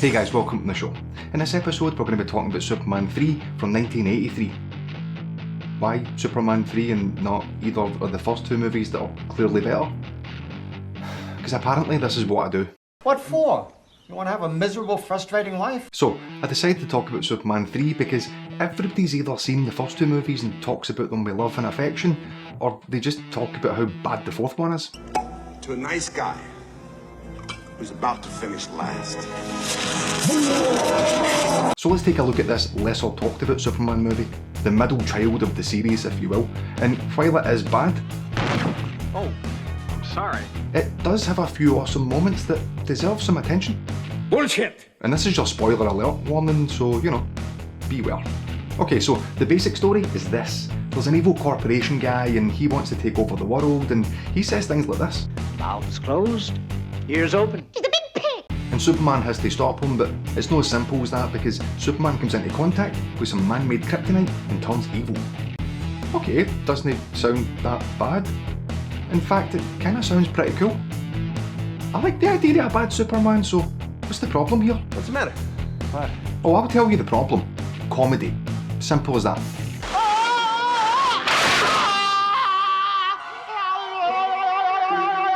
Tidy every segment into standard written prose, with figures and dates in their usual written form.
Hey guys, welcome to the show. In this episode we're going to be talking about Superman 3 from 1983. Why Superman 3 and not either of the first two movies that are clearly better? Because apparently this is what I do. What for? You want to have a miserable, frustrating life? So, I decided to talk about Superman 3 because everybody's either seen the first two movies and talks about them with love and affection, or they just talk about how bad the fourth one is. To a nice guy who's about to finish last. So let's take a look at this lesser talked about Superman movie, the middle child of the series if you will, and while it is bad, Oh, I'm sorry. it does have a few awesome moments that deserve some attention. Bullshit! And this is your spoiler alert warning, so you know, beware. Okay, so the basic story is this. There's an evil corporation guy and he wants to take over the world, and he says things like this. Mouths closed, ears open. And Superman has to stop him, but it's not as simple as that because Superman comes into contact with some man-made kryptonite and turns evil. Okay, doesn't it sound that bad? In fact, it kinda sounds pretty cool. I like the idea of a bad Superman, so what's the problem here? What's the matter? What? Oh, I'll tell you the problem. Comedy. Simple as that.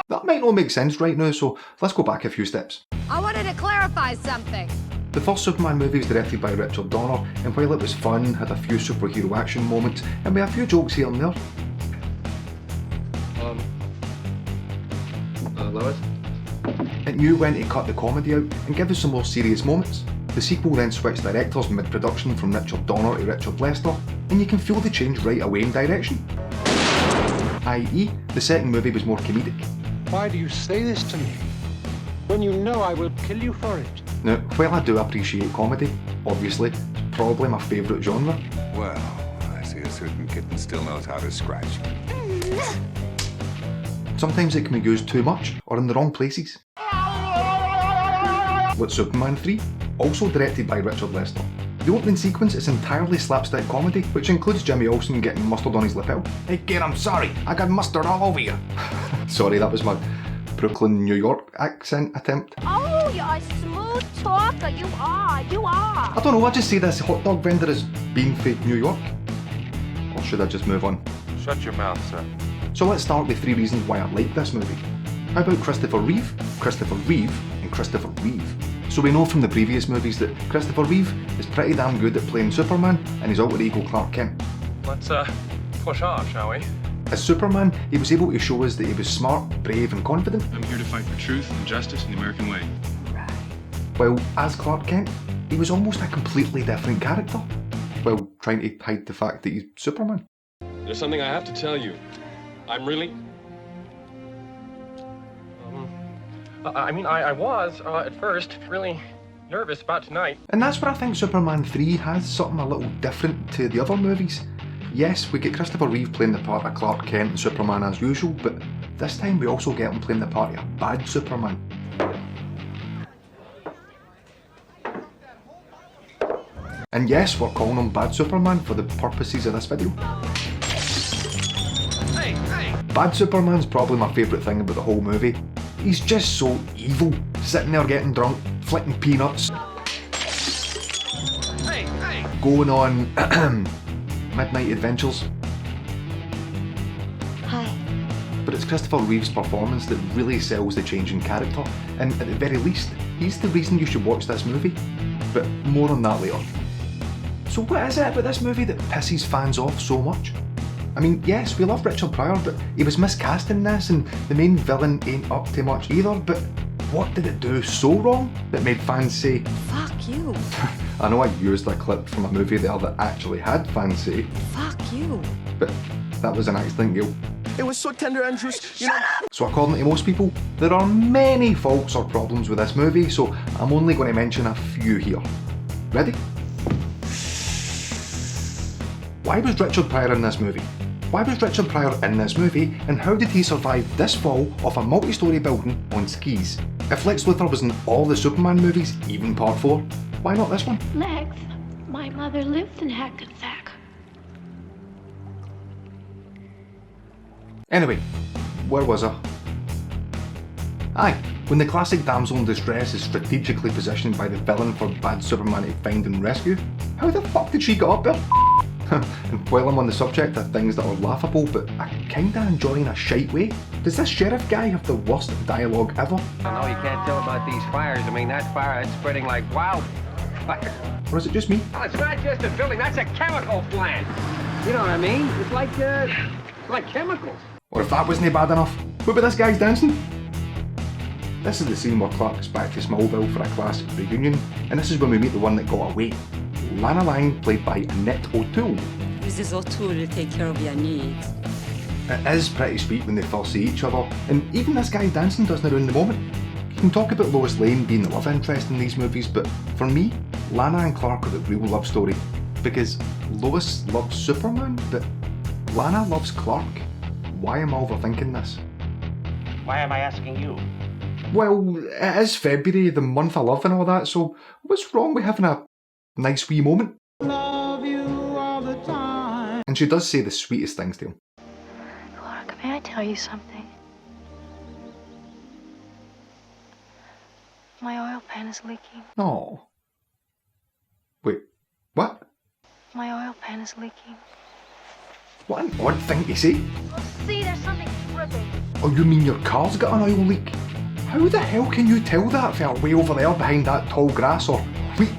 That might not make sense right now, so let's go back a few steps. I wanted to clarify something. The first Superman movie was directed by Richard Donner, and while it was fun, had a few superhero action moments, and with a few jokes here and there. Lois? It knew when to cut the comedy out and give us some more serious moments. The sequel then switched directors mid-production from Richard Donner to Richard Lester, and you can feel the change right away in direction. i.e., the second movie was more comedic. Why do you say this to me, when you know I will kill you for it? Now, while I do appreciate comedy, obviously, it's probably my favourite genre. Well, I see a certain kitten still knows how to scratch. Sometimes it can be used too much, or in the wrong places. With Superman 3, also directed by Richard Lester. The opening sequence is entirely slapstick comedy, which includes Jimmy Olsen getting mustard on his lapel. Hey kid, I'm sorry, I got mustard all over you. Sorry, that was my Brooklyn, New York accent attempt. Oh, you're a smooth talker. You are. I don't know, I just say this hot dog vendor is being fake New York. Or should I just move on? Shut your mouth, sir. So let's start with 3 reasons why I like this movie. How about Christopher Reeve, and Christopher Reeve? So we know from the previous movies that Christopher Reeve is pretty damn good at playing Superman and his alter ego Clark Kent. Let's, push off, shall we? As Superman, he was able to show us that he was smart, brave and confident. I'm here to fight for truth and justice in the American way. While as Clark Kent, he was almost a completely different character, while trying to hide the fact that he's Superman. There's something I have to tell you. I'm really... I was, at first, really nervous about tonight. And that's where I think Superman 3 has something a little different to the other movies. Yes, we get Christopher Reeve playing the part of Clark Kent and Superman as usual, but this time we also get him playing the part of a bad Superman. And yes, we're calling him Bad Superman for the purposes of this video. Bad Superman's probably my favourite thing about the whole movie. He's just so evil, sitting there getting drunk, flicking peanuts, going on midnight adventures. Hi. But it's Christopher Reeve's performance that really sells the change in character, and at the very least, he's the reason you should watch this movie. But more on that later. So what is it about this movie that pisses fans off so much? I mean, yes, we love Richard Pryor, but he was miscast in this, and the main villain ain't up to much either, but what did it do so wrong that made fans say, Fuck you. I know I used a clip from a movie there that actually had fans say, Fuck you. but that was an accident, Gil. It was so tender and just, you know. So according to most people, there are many faults or problems with this movie, so I'm only going to mention a few here. Ready? Why was Richard Pryor in this movie? Why was Richard Pryor in this movie, and how did he survive this fall off a multi-storey building on skis? If Lex Luthor was in all the Superman movies, even Part 4, why not this one? Lex, my mother lived in Hackensack. Anyway, where was I? Aye, when the classic damsel in distress is strategically positioned by the villain for bad Superman to find and rescue, how the fuck did she get up there? And while I'm on the subject of things that are laughable but I kinda enjoy in a shite way, does this sheriff guy have the worst dialogue ever? I know you can't tell about these fires. I mean, that fire, it's spreading like wildfire. Or is it just me? Well, it's not just a building, that's a chemical plant. You know what I mean? It's like chemicals. Or if that wasn't bad enough, what about this guy's dancing? This is the scene where Clark's back to Smallville for a classic reunion, and this is when we meet the one that got away. Lana Lang, played by Annette O'Toole. Mrs. O'Toole will take care of your needs. It is pretty sweet when they first see each other, and even this guy dancing doesn't ruin the moment. You can talk about Lois Lane being the love interest in these movies, but for me, Lana and Clark are the real love story. Because Lois loves Superman, but Lana loves Clark. Why am I overthinking this? Why am I asking you? Well, it is February, the month of love and all that, so what's wrong with having a nice wee moment? Love you all the time. And she does say the sweetest things to him. Clark, may I tell you something? My oil pan is leaking. Oh. Wait, what? My oil pan is leaking. What an odd thing to say. Oh, see, there's something dripping. Oh, you mean your car's got an oil leak? How the hell can you tell that if you're way over there behind that tall grass or wheat?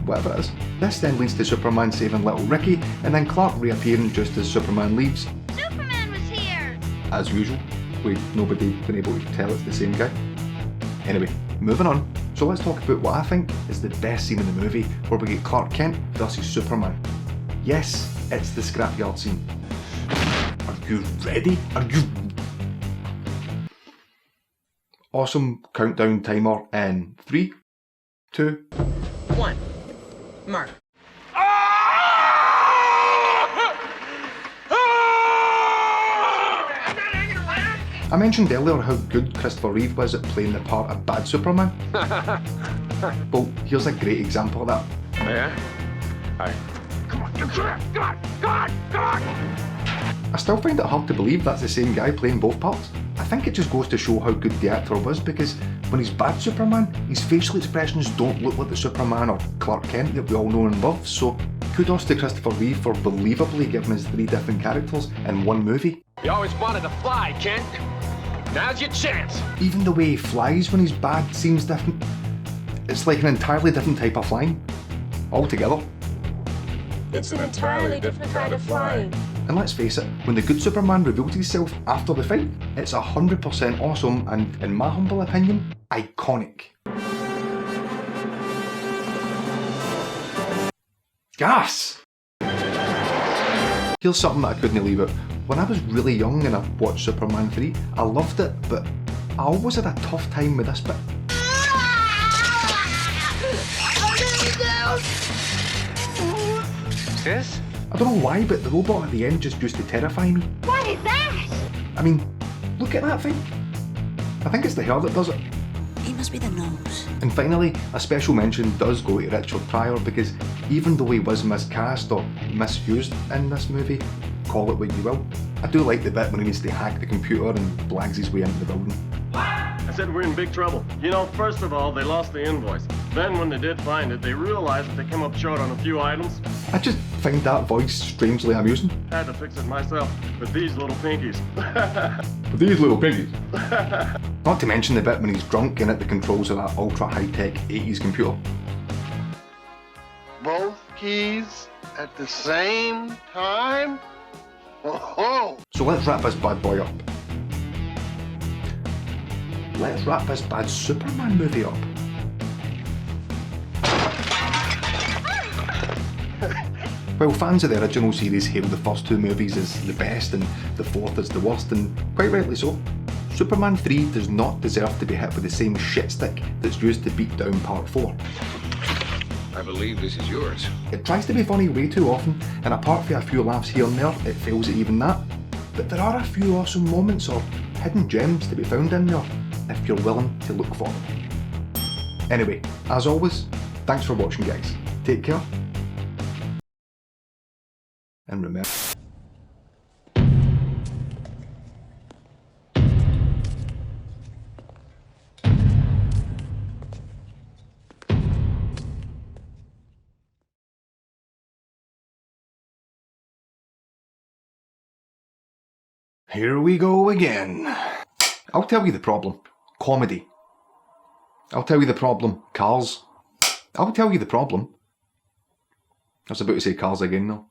Whatever it is. This then leads to Superman saving little Ricky, and then Clark reappearing just as Superman leaves. Superman was here! As usual, with nobody been able to tell it's the same guy. Anyway, moving on. So let's talk about what I think is the best scene in the movie, where we get Clark Kent versus Superman. Yes, it's the scrapyard scene. Are you ready? Are you... Awesome countdown timer in 3, 2... 1. Mark. I mentioned earlier how good Christopher Reeve was at playing the part of bad Superman. Well, here's a great example of that. Yeah? Aye. Come on, come on! I still find it hard to believe that's the same guy playing both parts. I think it just goes to show how good the actor was, because when he's bad Superman, his facial expressions don't look like the Superman or Clark Kent that we all know and love, so kudos to Christopher Reeve for believably giving us 3 different characters in one movie. You always wanted to fly, Kent. Now's your chance. Even the way he flies when he's bad seems different. It's like an entirely different type of flying. Altogether. It's an entirely different kind of flying. And let's face it, when the good Superman revealed himself after the fight, it's 100% awesome and, in my humble opinion, iconic. Gas! Here's something that I couldn't leave out. When I was really young and I watched Superman 3, I loved it, but I always had a tough time with this bit. Sis? I don't know why, but the robot at the end just used to terrify me. What is that? I mean, look at that thing. I think it's the hair that does it. It must be the nose. And finally, a special mention does go to Richard Pryor, because even though he was miscast or misused in this movie, call it what you will, I do like the bit when he needs to hack the computer and blags his way into the building. I said we're in big trouble. You know, first of all, they lost the invoice. Then when they did find it, they realized that they came up short on a few items. I just find that voice strangely amusing. I had to fix it myself with these little pinkies. With these little pinkies. Not to mention the bit when he's drunk and at the controls of that ultra high-tech 80s computer. Both keys at the same time? Oh! So let's wrap this bad boy up. Let's wrap this bad Superman movie up. While fans of the original series hail the first 2 movies as the best and the 4th as the worst, and quite rightly so, Superman 3 does not deserve to be hit with the same shit stick that's used to beat down Part 4. I believe this is yours. It tries to be funny way too often, and apart from a few laughs here and there, it fails at even that. But there are a few awesome moments or hidden gems to be found in there, if you're willing to look for them. Anyway, as always, thanks for watching guys. Take care. And remember... Here we go again. I'll tell you the problem. Comedy. I'll tell you the problem. Cars. I'll tell you the problem. I was about to say cars again though.